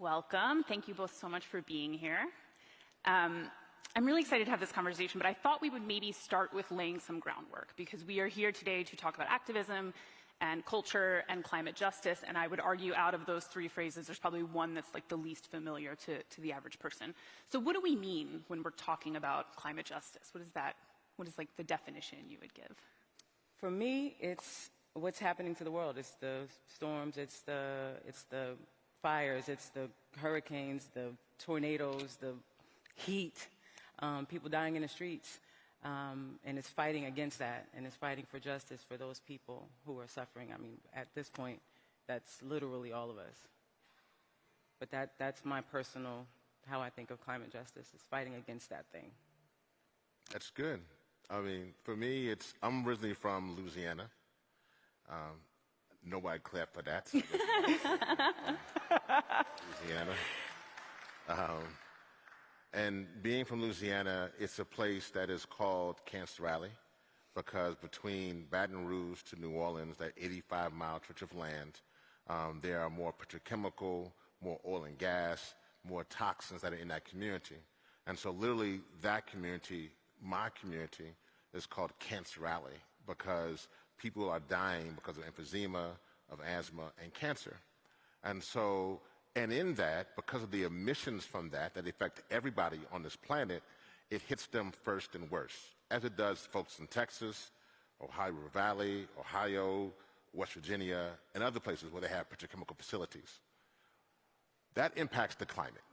Welcome. Thank you both so much for being here. I'm really excited to have this conversation, but I thought we would maybe start with laying some groundwork, because we are here today to talk about activism and culture and climate justice, and I would argue out of those three phrases, there's probably one that's like the least familiar to the average person. So what do we mean when we're talking about climate justice? What is like the definition you would give? For me, it's what's happening to the world. It's the storms, it's the fires, it's the hurricanes, the tornadoes, the heat, people dying in the streets. And it's fighting against that, and it's fighting for justice for those people who are suffering. I mean, at this point, that's literally all of us. But that's my personal, how I think of climate justice, is fighting against that thing. That's good. I mean, for me, I'm originally from Louisiana. Nobody clapped for that. Louisiana. And being from Louisiana, it's a place that is called Cancer Alley, because between Baton Rouge to New Orleans, that 85-mile stretch of land, there are more petrochemical, more oil and gas, more toxins that are in that community. And so literally that community, my community, is called Cancer Alley, because people are dying because of emphysema, of asthma, and cancer. And in that, because of the emissions from that affect everybody on this planet, it hits them first and worst, as it does folks in Texas, Ohio River Valley, Ohio, West Virginia, and other places where they have petrochemical facilities. That impacts the climate.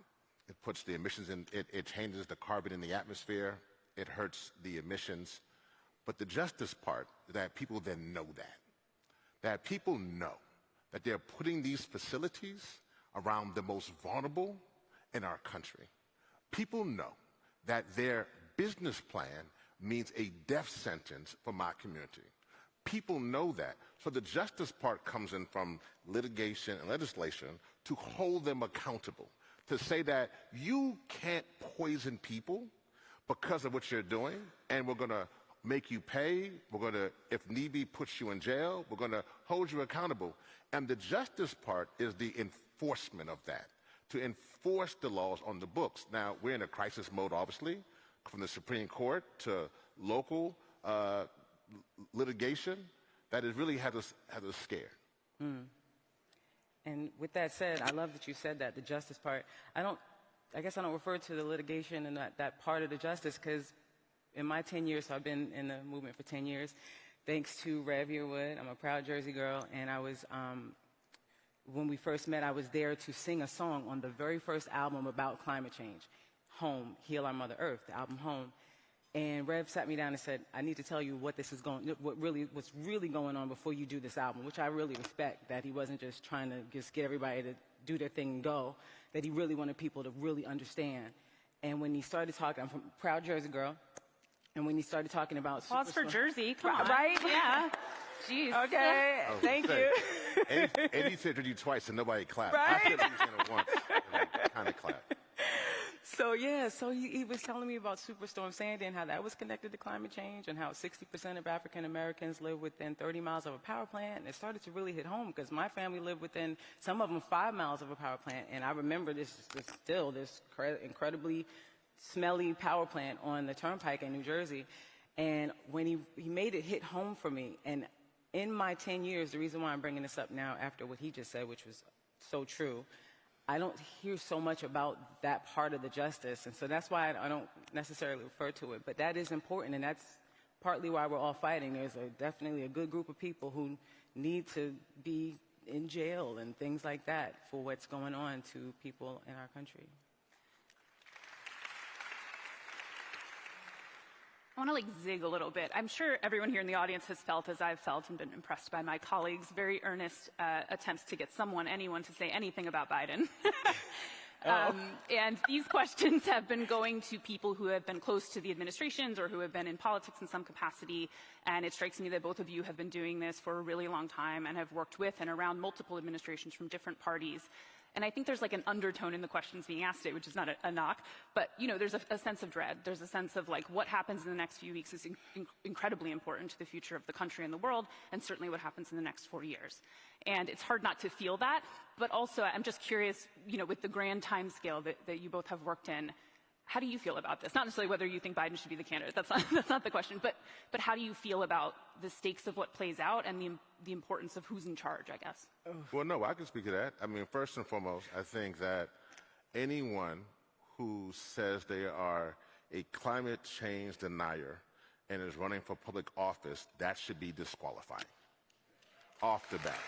It puts the emissions in, it changes the carbon in the atmosphere, it hurts the emissions. But the justice part is that people then know that people know that they're putting these facilities around the most vulnerable in our country. People know that their business plan means a death sentence for my community. People know that. So the justice part comes in from litigation and legislation to hold them accountable, to say that you can't poison people because of what you're doing, and we're going to make you pay, we're going to, if need be, put you in jail, we're going to hold you accountable. And the justice part is the enforcement of that, to enforce the laws on the books. Now, we're in a crisis mode, obviously, from the Supreme Court to local litigation, that it really has us scared. Mm. And with that said, I love that you said that, the justice part. I guess I don't refer to the litigation and that part of the justice, because in my 10 years, so I've been in the movement for 10 years, thanks to Rev Yearwood. I'm a proud Jersey girl, and I was, when we first met, I was there to sing a song on the very first album about climate change, Home, Heal Our Mother Earth, the album Home. And Rev sat me down and said, I need to tell you what's really going on before you do this album, which I really respect, that he wasn't just trying to just get everybody to do their thing and go, that he really wanted people to really understand. And when he started talking, I'm from proud Jersey girl, and when he started talking about... Pause for Jersey, come on. Right? Yeah. Jeez. Okay, thank you. Eddie said to you twice and nobody clapped. Right? I said Louisiana once and I kind of clapped. So yeah, so he was telling me about Superstorm Sandy and how that was connected to climate change, and how 60% of African Americans live within 30 miles of a power plant. And it started to really hit home, because my family lived within, some of them, 5 miles of a power plant. And I remember this incredibly smelly power plant on the turnpike in New Jersey. And when he made it hit home for me, and in my 10 years, the reason why I'm bringing this up now after what he just said, which was so true, I don't hear so much about that part of the justice. And so that's why I don't necessarily refer to it. But that is important, and that's partly why we're all fighting. There's definitely a good group of people who need to be in jail and things like that for what's going on to people in our country. I want to zig a little bit. I'm sure everyone here in the audience has felt, as I've felt, and been impressed by my colleagues' very earnest attempts to get anyone to say anything about Biden. And these questions have been going to people who have been close to the administrations or who have been in politics in some capacity. And it strikes me that both of you have been doing this for a really long time and have worked with and around multiple administrations from different parties. And I think there's like an undertone in the questions being asked today, which is not a knock, but there's a sense of dread. There's a sense of like what happens in the next few weeks is incredibly important to the future of the country and the world, and certainly what happens in the next 4 years. And it's hard not to feel that, but also I'm just curious, with the grand time scale that you both have worked in, how do you feel about this? Not necessarily whether you think Biden should be the candidate, that's not the question, but how do you feel about the stakes of what plays out and the importance of who's in charge, I guess? Well, no, I can speak to that. I mean, first and foremost, I think that anyone who says they are a climate change denier and is running for public office, that should be disqualifying off the bat.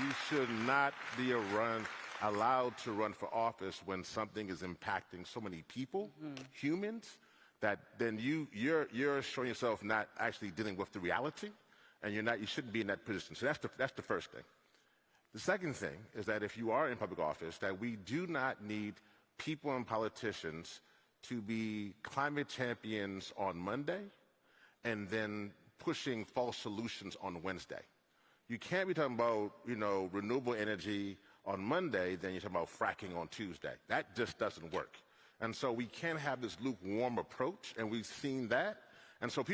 You should not be allowed to run for office when something is impacting so many people, humans, that then you're showing yourself not actually dealing with the reality, and you shouldn't be in that position. So that's the first thing. The second thing is that if you are in public office, that we do not need people and politicians to be climate champions on Monday and then pushing false solutions on Wednesday. You can't be talking about, renewable energy on Monday, then you're talking about fracking on Tuesday. That just doesn't work. And so we can't have this lukewarm approach, and we've seen that. And so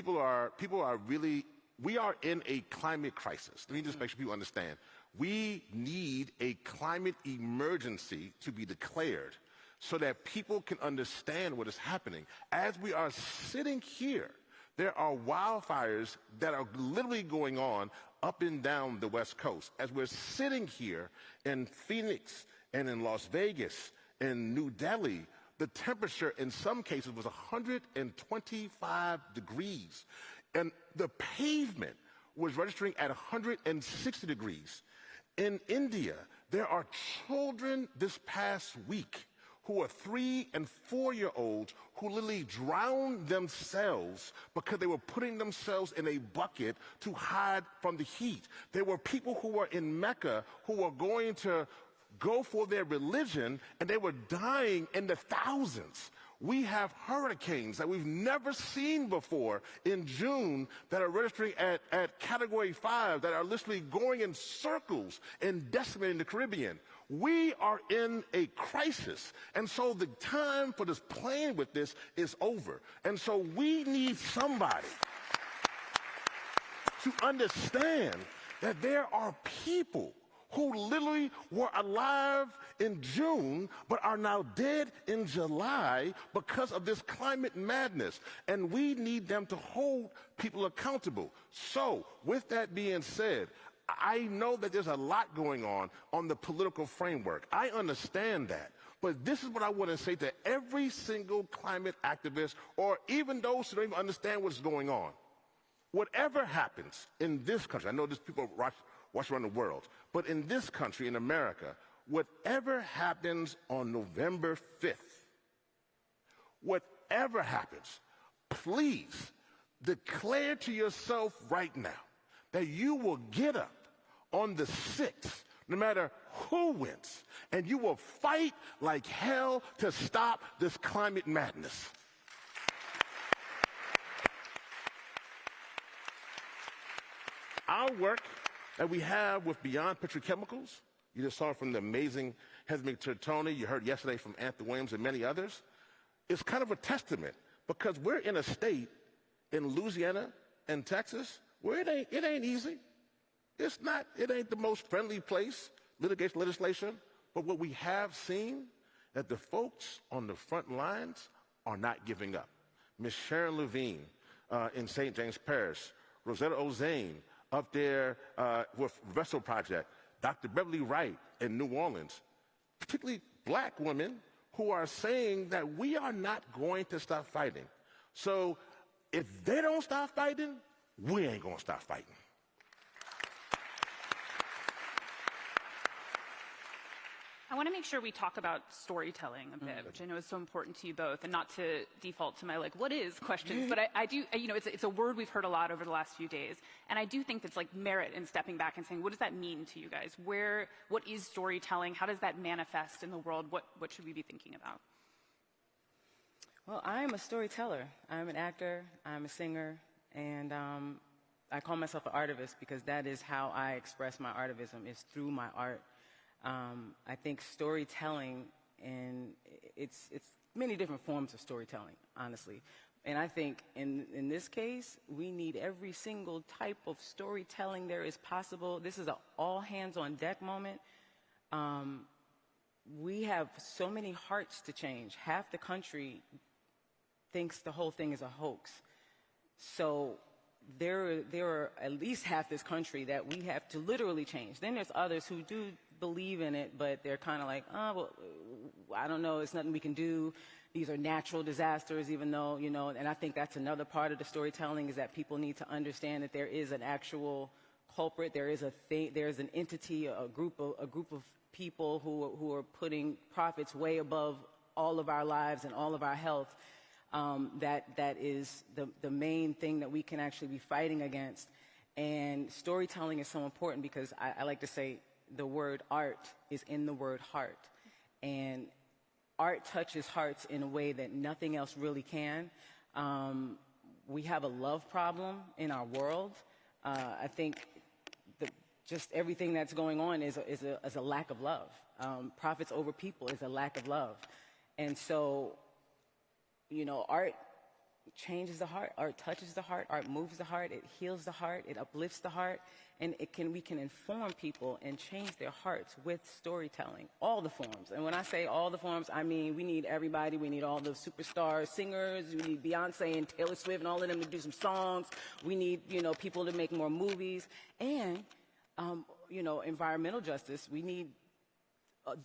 we are in a climate crisis. Let me just make sure people understand. We need a climate emergency to be declared so that people can understand what is happening. As we are sitting here, there are wildfires that are literally going on up and down the West Coast. As we're sitting here in Phoenix and in Las Vegas and New Delhi, the temperature in some cases was 125 degrees. And the pavement was registering at 160 degrees. In India, there are children this past week who are 3- and 4-year-olds who literally drowned themselves because they were putting themselves in a bucket to hide from the heat. There were people who were in Mecca who were going to go for their religion, and they were dying in the thousands. We have hurricanes that we've never seen before in June that are registering at Category 5, that are literally going in circles and decimating the Caribbean. We are in a crisis. And so the time for this playing with this is over. And so we need somebody to understand that there are people who literally were alive in June but are now dead in July because of this climate madness. And we need them to hold people accountable. So, with that being said, I know that there's a lot going on the political framework. I understand that. But this is what I want to say to every single climate activist, or even those who don't even understand what's going on. Whatever happens in this country, I know there's people watch around the world, but in this country, in America, whatever happens on November 5th, whatever happens, please declare to yourself right now that you will get up on the 6th, no matter who wins, and you will fight like hell to stop this climate madness. Our work that we have with Beyond Petrochemicals, you just saw from the amazing Heather McTurtone, you heard yesterday from Anthony Williams and many others, is kind of a testament, because we're in a state in Louisiana and Texas where it ain't easy. It ain't the most friendly place, litigation legislation, but what we have seen, that the folks on the front lines are not giving up. Ms. Sharon Levine in St. James Parish, Rosetta Ozane up there with Vessel Project, Dr. Beverly Wright in New Orleans, particularly black women who are saying that we are not going to stop fighting. So if they don't stop fighting, we ain't going to stop fighting. I want to make sure we talk about storytelling a bit, which I know is so important to you both, and not to default to my, what is questions, but I do, it's a word we've heard a lot over the last few days, and I do think that's merit in stepping back and saying, what does that mean to you guys? What is storytelling? How does that manifest in the world? What should we be thinking about? Well, I am a storyteller. I'm an actor, I'm a singer, and I call myself an artivist because that is how I express my artivism, is through my art. I think storytelling, and it's many different forms of storytelling, honestly. And I think in this case, we need every single type of storytelling there is possible. This is an all-hands-on-deck moment. We have so many hearts to change. Half the country thinks the whole thing is a hoax. So there are at least half this country that we have to literally change. Then there's others who do believe in it, but they're kind of like, oh, well, I don't know, it's nothing we can do. These are natural disasters, even though, you know, and I think that's another part of the storytelling, is that people need to understand that there is an actual culprit, there is a thing, there's an entity, a group of people who are putting profits way above all of our lives and all of our health. That is the main thing that we can actually be fighting against. And storytelling is so important because I like to say the word art is in the word heart. And art touches hearts in a way that nothing else really can. We have a love problem in our world. I think just everything that's going on is a lack of love. Profits over people is a lack of love. And so, you know, art changes the heart, art touches the heart, art moves the heart, it heals the heart, it uplifts the heart, and we can inform people and change their hearts with storytelling, all the forms. And when I say all the forms, I mean we need everybody. We need all the superstar singers. We need Beyonce and Taylor Swift and all of them to do some songs. We need, you know, people to make more movies. And, you know, environmental justice, we need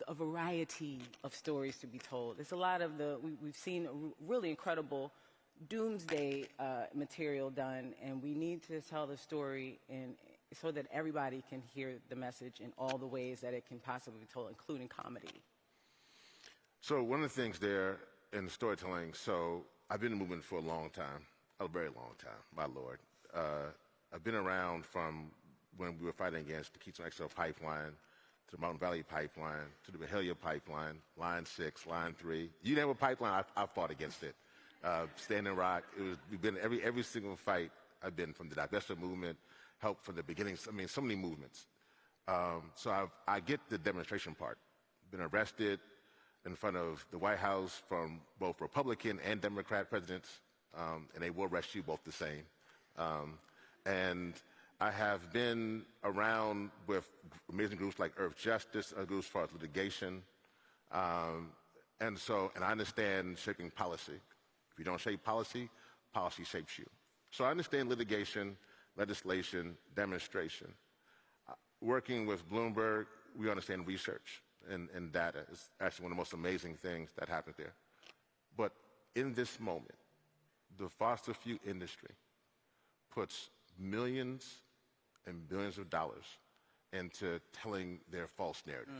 a variety of stories to be told. There's a lot of we've seen really incredible doomsday material done, and we need to tell the story so that everybody can hear the message in all the ways that it can possibly be told, including comedy. So one of the things there in the storytelling, so I've been in the movement for a long time, a very long time, my Lord. I've been around from when we were fighting against the Keystone XL pipeline, to the Mountain Valley Pipeline, to the Mahalia Pipeline, Line 6, Line 3. You name a pipeline, I fought against it. Standing Rock, we've been every single fight I've been, from the divestiture movement, help from the beginnings. I mean, so many movements. So I get the demonstration part. Been arrested in front of the White House from both Republican and Democrat presidents, and they will arrest you both the same. And I have been around with amazing groups like Earth Justice, groups as far as litigation, and I understand shaping policy. If you don't shape policy, policy shapes you. So I understand litigation, legislation, demonstration. Working with Bloomberg, we understand research and data. It's actually one of the most amazing things that happens there. But in this moment, the fossil fuel industry puts millions and billions of dollars into telling their false narrative.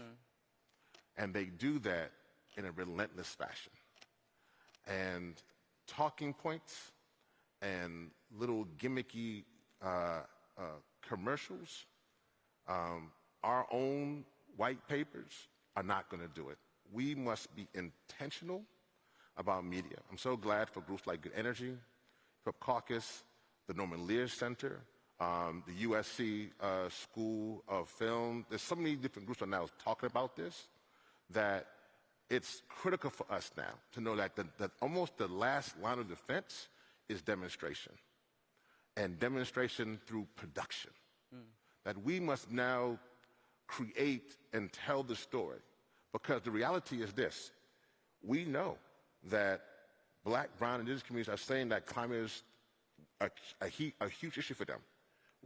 And they do that in a relentless fashion. And talking points and little gimmicky commercials, our own white papers are not going to do it. We must be intentional about media. I'm so glad for groups like Good Energy, for Caucus, the Norman Lear Center, the USC School of Film. There's so many different groups right now talking about this, that it's critical for us now to know that almost the last line of defense is demonstration, and demonstration through production. That we must now create and tell the story, because the reality is this. We know that Black, brown, and indigenous communities are saying that climate is a huge issue for them.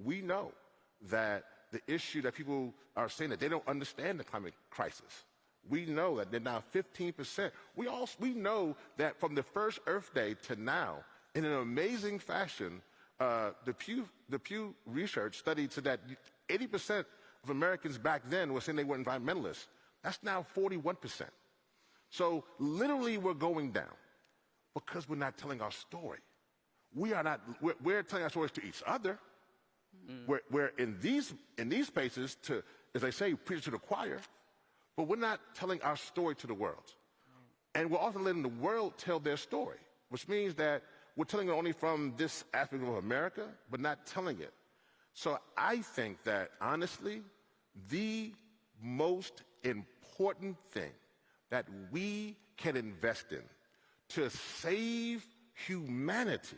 We know that the issue that people are saying that they don't understand the climate crisis. We know that they're now 15%. We know that from the first Earth Day to now, in an amazing fashion, the Pew Research studied so that 80% of Americans back then were saying they were environmentalists. That's now 41%. So literally we're going down because we're not telling our story. We're telling our stories to each other. We're in these spaces to, as I say, preach to the choir, but we're not telling our story to the world. And we're also letting the world tell their story, which means that we're telling it only from this aspect of America, but not telling it. So I think that, honestly, the most important thing that we can invest in to save humanity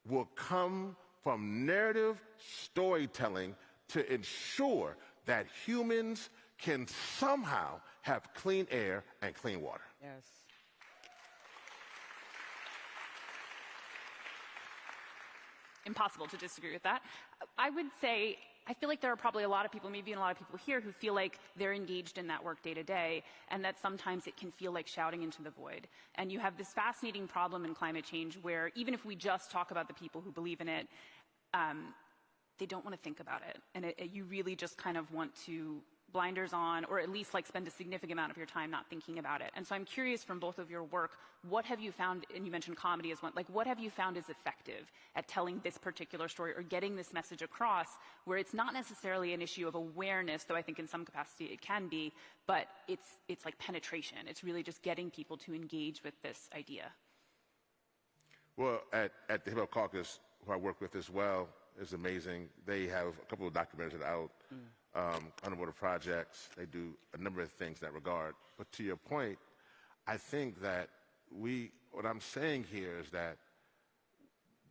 will come from narrative storytelling to ensure that humans can somehow have clean air and clean water. Yes. Impossible to disagree with that. I would say, I feel like there are probably a lot of people, maybe even a lot of people here, who feel like they're engaged in that work day to day, and that sometimes it can feel like shouting into the void. And you have this fascinating problem in climate change where even if we just talk about the people who believe in it, they don't want to think about it. And you really just kind of want to blinders on, or at least like spend a significant amount of your time not thinking about it. And so I'm curious, from both of your work, what have you found, and you mentioned comedy as one, like what have you found is effective at telling this particular story or getting this message across, where it's not necessarily an issue of awareness, though I think in some capacity it can be, but it's like penetration. It's really just getting people to engage with this idea. Well, at the Hip Hop Caucus, who I work with as well, is amazing. They have a couple of documentaries that are out, underwater projects. They do a number of things in that regard. But to your point, I think that what I'm saying here is that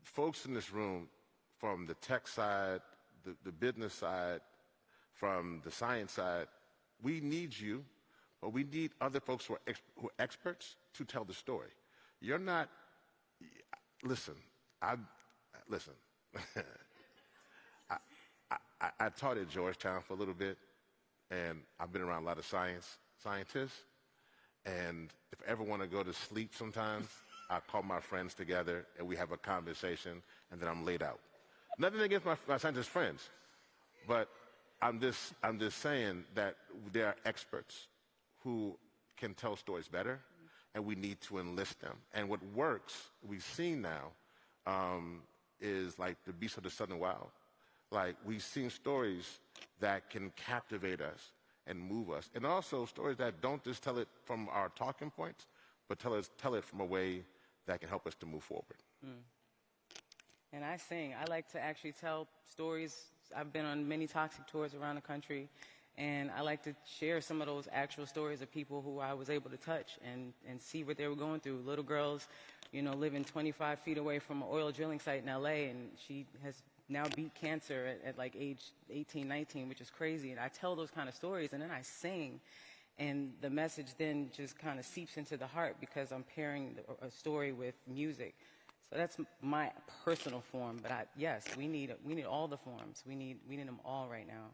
folks in this room, from the tech side, the business side, from the science side, we need you, but we need other folks who are experts to tell the story. You're not, listen, I taught at Georgetown for a little bit, and I've been around a lot of scientists, and if I ever want to go to sleep sometimes, I call my friends together, and we have a conversation, and then I'm laid out. Nothing against my scientist friends, but I'm just saying that there are experts who can tell stories better, and we need to enlist them. And what works, we've seen now, is like the beasts of the southern wild. Like, we've seen stories that can captivate us and move us, and also stories that don't just tell it from our talking points, but tell it from a way that can help us to move forward. And I sing. I like to actually tell stories. I've been on many toxic tours around the country, and I like to share some of those actual stories of people who I was able to touch and see what they were going through. Little girls, living 25 feet away from an oil drilling site in L.A., and she has now beat cancer at like age 18, 19, which is crazy. And I tell those kind of stories, and then I sing, and the message then just kind of seeps into the heart because I'm pairing a story with music. So that's my personal form. But yes, we need all the forms. We need them all right now.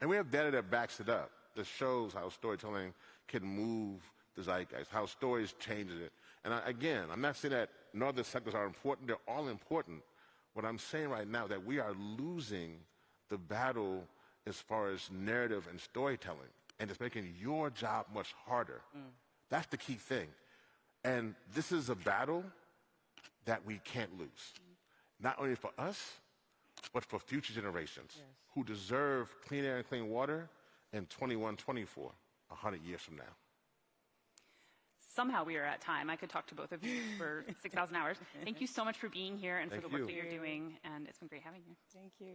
And we have data that backs it up, that shows how storytelling can move the zeitgeist, how stories change it. And again, I'm not saying that none of the sectors are important. They're all important. What I'm saying right now, that we are losing the battle as far as narrative and storytelling, and it's making your job much harder. That's the key thing. And this is a battle that we can't lose, not only for us, but for future generations who deserve clean air and clean water in 2124, 100 years from now. Somehow we are at time. I could talk to both of you for 6,000 hours. Thank you so much for being here and for the work that you're doing, and it's been great having you. Thank you.